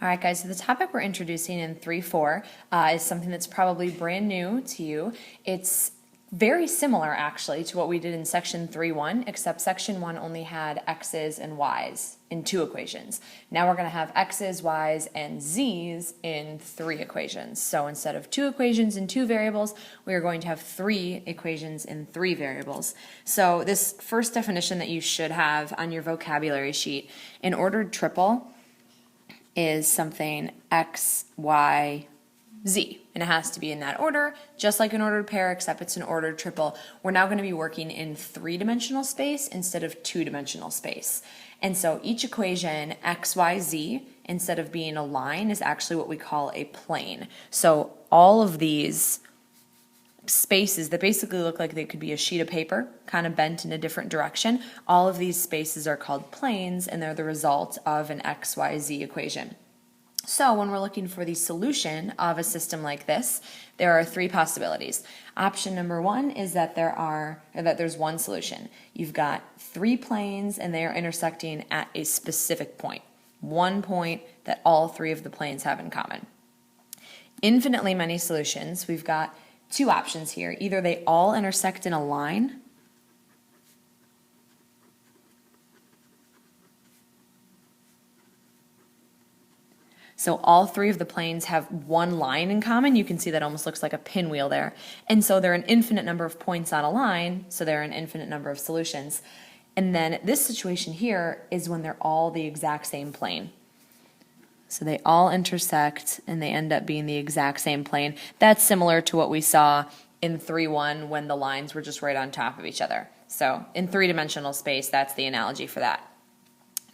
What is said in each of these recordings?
All right, guys, so the topic we're introducing in 3.4 is something that's probably brand new to you. It's very similar, actually, to what we did in section 3.1, except section 1 only had x's and y's in 2 equations. Now we're going to have x's, y's, and z's in 3 equations. So instead of 2 equations in 2 variables, we are going to have 3 equations in 3 variables. So this first definition that you should have on your vocabulary sheet, an ordered triple is something x, y, z. And it has to be in that order, just like an ordered pair, except it's an ordered triple. We're now going to be working in 3-dimensional space instead of 2-dimensional space. And so each equation, x, y, z, instead of being a line, is actually what we call a plane. So all of these spaces that basically look like they could be a sheet of paper, kind of bent in a different direction, all of these spaces are called planes, and they're the result of an x, y, z equation. So when we're looking for the solution of a system like this, there are 3 possibilities. Option number 1 is that there's one solution. You've got 3 planes and they are intersecting at a specific point. One point that all 3 of the planes have in common. Infinitely many solutions. We've got 2 options here. Either they all intersect in a line, so all 3 of the planes have one line in common. You can see that almost looks like a pinwheel there. And so there are an infinite number of points on a line, so there are an infinite number of solutions. And then this situation here is when they're all the exact same plane. So they all intersect and they end up being the exact same plane. That's similar to what we saw in 3.1 when the lines were just right on top of each other. So in 3-dimensional space, that's the analogy for that.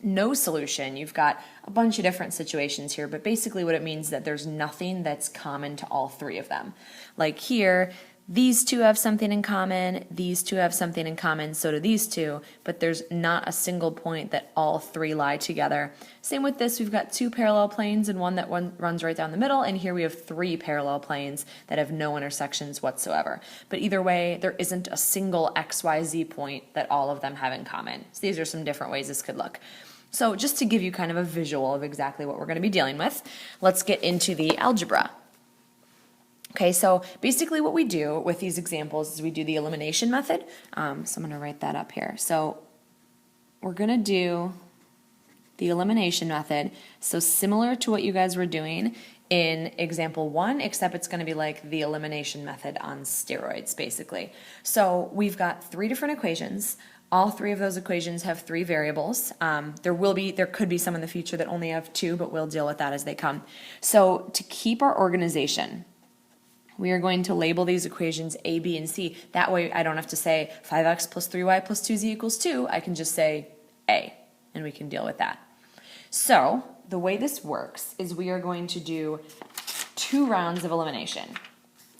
No solution, you've got a bunch of different situations here, but basically what it means is that there's nothing that's common to all 3 of them. Like here, these 2 have something in common, these 2 have something in common, so do these 2, but there's not a single point that all 3 lie together. Same with this, we've got 2 parallel planes and one that runs right down the middle, and here we have 3 parallel planes that have no intersections whatsoever. But either way, there isn't a single XYZ point that all of them have in common. So these are some different ways this could look. So just to give you kind of a visual of exactly what we're going to be dealing with, let's get into the algebra. Okay, so basically what we do with these examples is we do the elimination method. So I'm going to write that up here. So we're going to do the elimination method. So similar to what you guys were doing in example 1, except it's going to be like the elimination method on steroids, basically. So we've got 3 different equations. All 3 of those equations have 3 variables. There could be some in the future that only have 2, but we'll deal with that as they come. So to keep our organization, we are going to label these equations A, B, and C. That way I don't have to say 5x plus 3y plus 2z equals 2. I can just say A, and we can deal with that. So the way this works is we are going to do 2 rounds of elimination.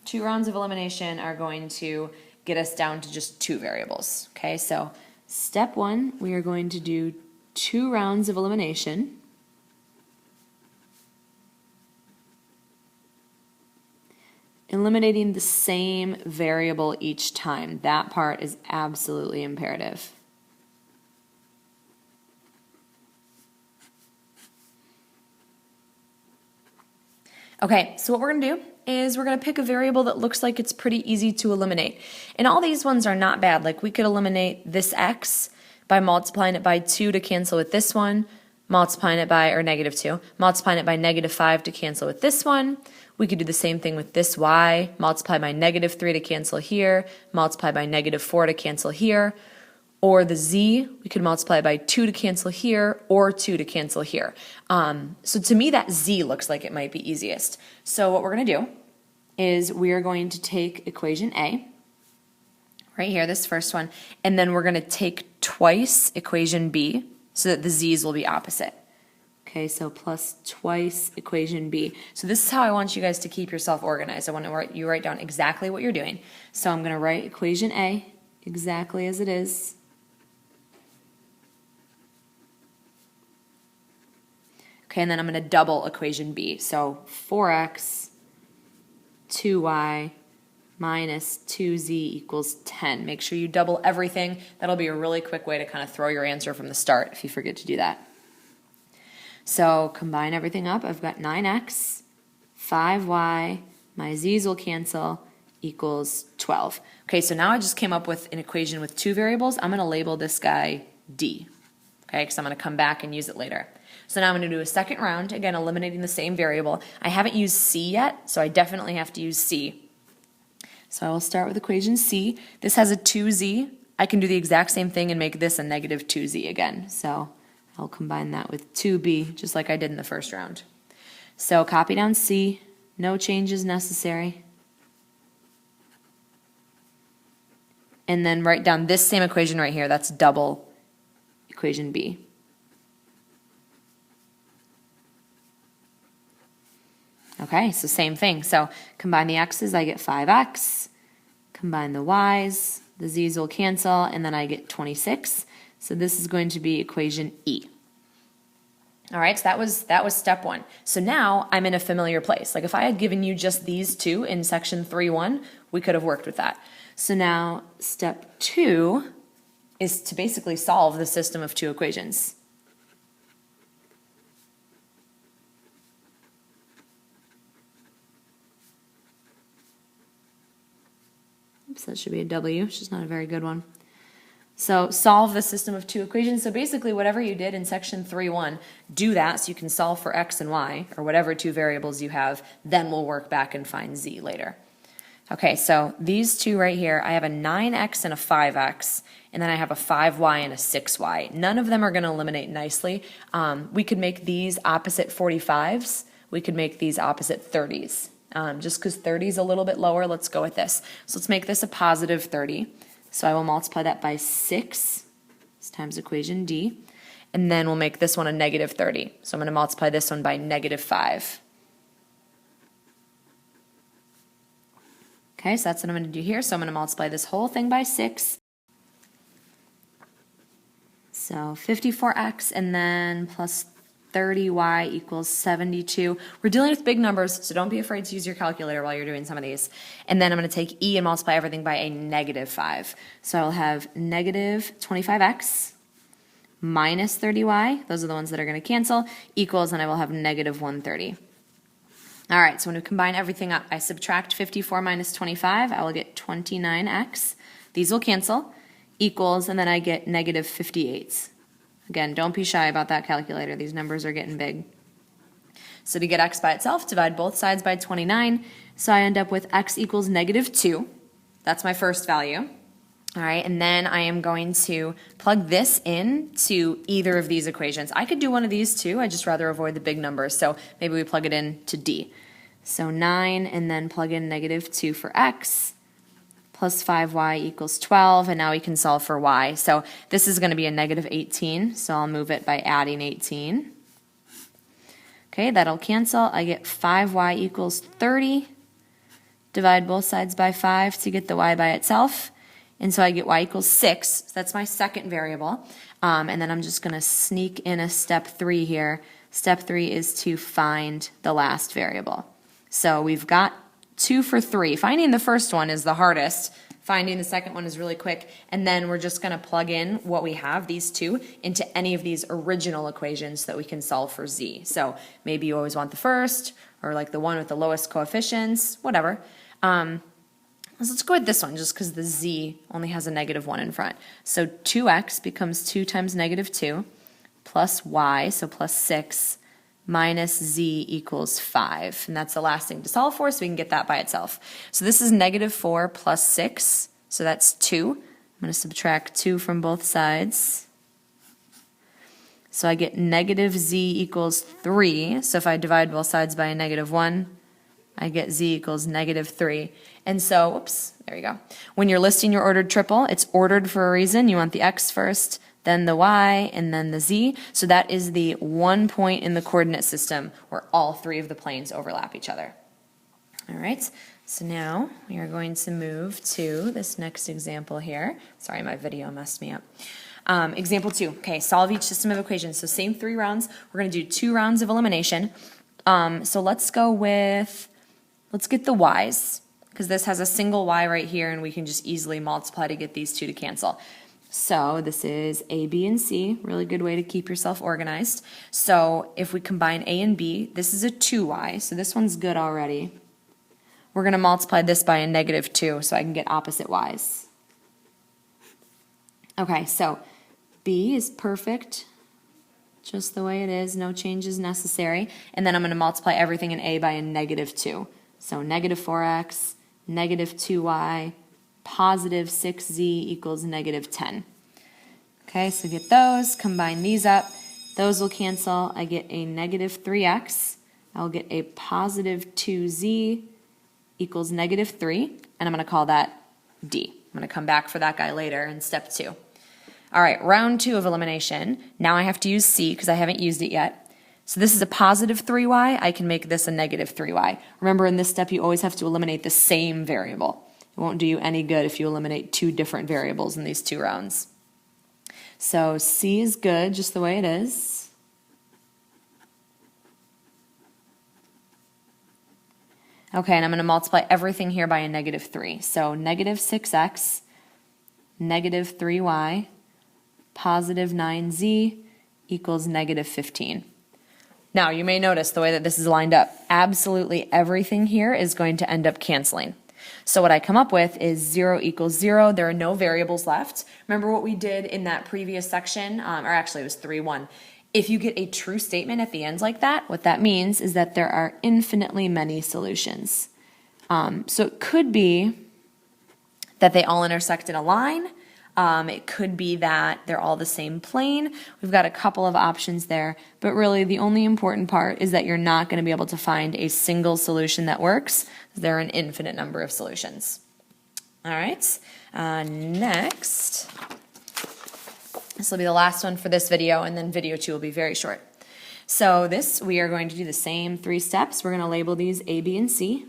2 rounds of elimination are going to get us down to just 2 variables. Okay, so step 1, we are going to do 2 rounds of elimination. Eliminating the same variable each time. That part is absolutely imperative. Okay, so what we're going to do is we're going to pick a variable that looks like it's pretty easy to eliminate. And all these ones are not bad. Like we could eliminate this x by multiplying it by 2 to cancel with this one, multiplying it by, or negative 2, multiplying it by negative 5 to cancel with this one. We could do the same thing with this y, multiply by negative 3 to cancel here, multiply by negative 4 to cancel here. Or the z, we could multiply by 2 to cancel here, or 2 to cancel here. So to me, that z looks like it might be easiest. So what we're going to do is we are going to take equation A, right here, this first one, and then we're going to take twice equation B so that the z's will be opposite. Okay, so plus twice equation B. So this is how I want you guys to keep yourself organized. I want you to write down exactly what you're doing. So I'm going to write equation A exactly as it is. Okay, and then I'm going to double equation B. So 4x, 2y, minus 2z equals 10. Make sure you double everything. That'll be a really quick way to kind of throw your answer from the start if you forget to do that. So combine everything up. I've got 9x, 5y, my z's will cancel, equals 12. Okay, so now I just came up with an equation with two variables. I'm going to label this guy D, okay, because I'm going to come back and use it later. So now I'm going to do a second round, again, eliminating the same variable. I haven't used C yet, so I definitely have to use C. So I will start with equation C. This has a 2z. I can do the exact same thing and make this a negative 2z again. So I'll combine that with 2b, just like I did in the first round. So copy down C, no changes necessary. And then write down this same equation right here. That's double equation B. Okay, so same thing. So combine the x's, I get 5x. Combine the y's, the z's will cancel, and then I get 26. So this is going to be equation E. All right, so that was step one. So now I'm in a familiar place. Like if I had given you just these two in section 3.1, we could have worked with that. So now step 2 is to basically solve the system of two equations. Oops, that should be a W, which is not a very good one. So solve the system of two equations. So basically whatever you did in section 3.1, do that so you can solve for x and y, or whatever two variables you have, then we'll work back and find z later. Okay, so these two right here, I have a 9x and a 5x, and then I have a 5y and a 6y. None of them are going to eliminate nicely. We could make these opposite 45s. We could make these opposite 30s. Just because 30 is a little bit lower, let's go with this. So let's make this a positive 30. So I will multiply that by 6 times equation D, and then we'll make this one a negative 30. So I'm going to multiply this one by negative 5. Okay, so that's what I'm going to do here. So I'm going to multiply this whole thing by 6. So 54x and then plus 30y equals 72. We're dealing with big numbers, so don't be afraid to use your calculator while you're doing some of these. And then I'm going to take e and multiply everything by a negative 5. So I'll have negative 25x minus 30y, those are the ones that are going to cancel, equals, and I will have negative 130. All right, so when we combine everything up, I subtract 54 minus 25, I will get 29x. These will cancel, equals, and then I get negative 58. Again, don't be shy about that calculator. These numbers are getting big. So to get x by itself, divide both sides by 29. So I end up with x equals negative 2. That's my first value. All right, and then I am going to plug this in to either of these equations. I could do one of these too. I'd just rather avoid the big numbers. So maybe we plug it in to D. So 9 and then plug in negative 2 for x. Plus 5y equals 12, and now we can solve for y. So this is going to be a negative 18, so I'll move it by adding 18. Okay, that'll cancel. I get 5y equals 30. Divide both sides by 5 to get the y by itself. And so I get y equals 6. So that's my second variable. And then I'm just going to sneak in a step 3 here. Step 3 is to find the last variable. So we've got 2 for 3. Finding the first one is the hardest. Finding the second one is really quick. And then we're just going to plug in what we have, these two, into any of these original equations that we can solve for z. So maybe you always want the first, or like the one with the lowest coefficients, whatever. So let's go with this one, just because the z only has a negative 1 in front. So 2x becomes 2 times negative 2, plus y, so plus 6, minus z equals 5. And that's the last thing to solve for, so we can get that by itself. So this is negative 4 plus 6, so that's 2. I'm going to subtract 2 from both sides. So I get negative z equals 3. So if I divide both sides by a negative 1, I get z equals negative 3. And so, whoops, there you go. When you're listing your ordered triple, it's ordered for a reason. You want the x first, then the y, and then the z. So that is the one point in the coordinate system where all three of the planes overlap each other. All right, so now we are going to move to this next example here. Sorry, my video messed me up. Example 2, okay, solve each system of equations. So same 3 rounds. We're going to do 2 rounds of elimination. So let's go with, let's get the y's, because this has a single y right here, and we can just easily multiply to get these two to cancel. So this is A, B, and C, really good way to keep yourself organized. So if we combine A and B, this is a 2y, so this one's good already. We're going to multiply this by a negative 2 so I can get opposite y's. Okay, so B is perfect, just the way it is, no changes necessary. And then I'm going to multiply everything in A by a negative 2. So negative 4x, negative 2y, positive 6z equals negative 10. Okay, so get those, combine these up. Those will cancel. I get a negative 3x. I'll get a positive 2z equals negative 3, and I'm going to call that D. I'm going to come back for that guy later in step 2. All right, round 2 of elimination. Now I have to use C because I haven't used it yet. So this is a positive 3y. I can make this a negative 3y. Remember, in this step, you always have to eliminate the same variable. It won't do you any good if you eliminate 2 different variables in these 2 rounds. So C is good just the way it is. Okay, and I'm going to multiply everything here by a negative 3. So negative 6x, negative 3y, positive 9z equals negative 15. Now, you may notice the way that this is lined up. Absolutely everything here is going to end up canceling. So what I come up with is 0 equals 0. There are no variables left. Remember what we did in that previous section, or actually it was 3-1. If you get a true statement at the end like that, what that means is that there are infinitely many solutions. So it could be that they all intersect in a line. It could be that they're all the same plane. We've got a couple of options there, but really the only important part is that you're not going to be able to find a single solution that works. There are an infinite number of solutions. All right, next, this will be the last one for this video, and then video 2 will be very short. So this, we are going to do the same 3 steps. We're going to label these A, B, and C.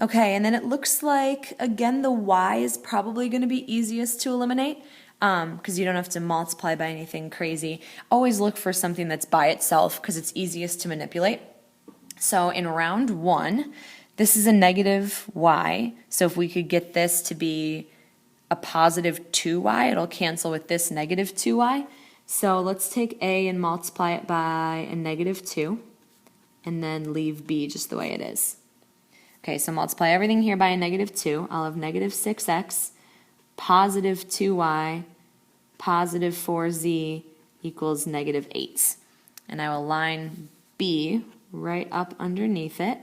Okay, and then it looks like, again, the y is probably going to be easiest to eliminate because you don't have to multiply by anything crazy. Always look for something that's by itself because it's easiest to manipulate. So in round 1, this is a negative y. So if we could get this to be a positive 2y, it'll cancel with this negative 2y. So let's take A and multiply it by a negative 2 and then leave B just the way it is. Okay, so multiply everything here by a negative 2. I'll have negative 6x, positive 2y, positive 4z equals negative 8. And I will line B right up underneath it.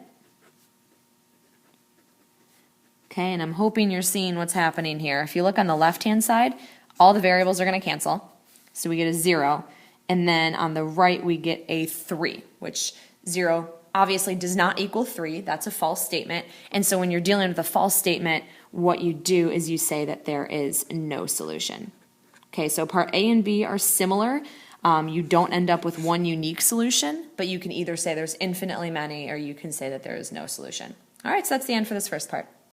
Okay, and I'm hoping you're seeing what's happening here. If you look on the left-hand side, all the variables are going to cancel. So we get a 0. And then on the right, we get a 3, which 0 obviously does not equal 3. That's a false statement. And so when you're dealing with a false statement, what you do is you say that there is no solution. Okay, so part A and B are similar. You don't end up with one unique solution, but you can either say there's infinitely many or you can say that there is no solution. All right, so that's the end for this first part.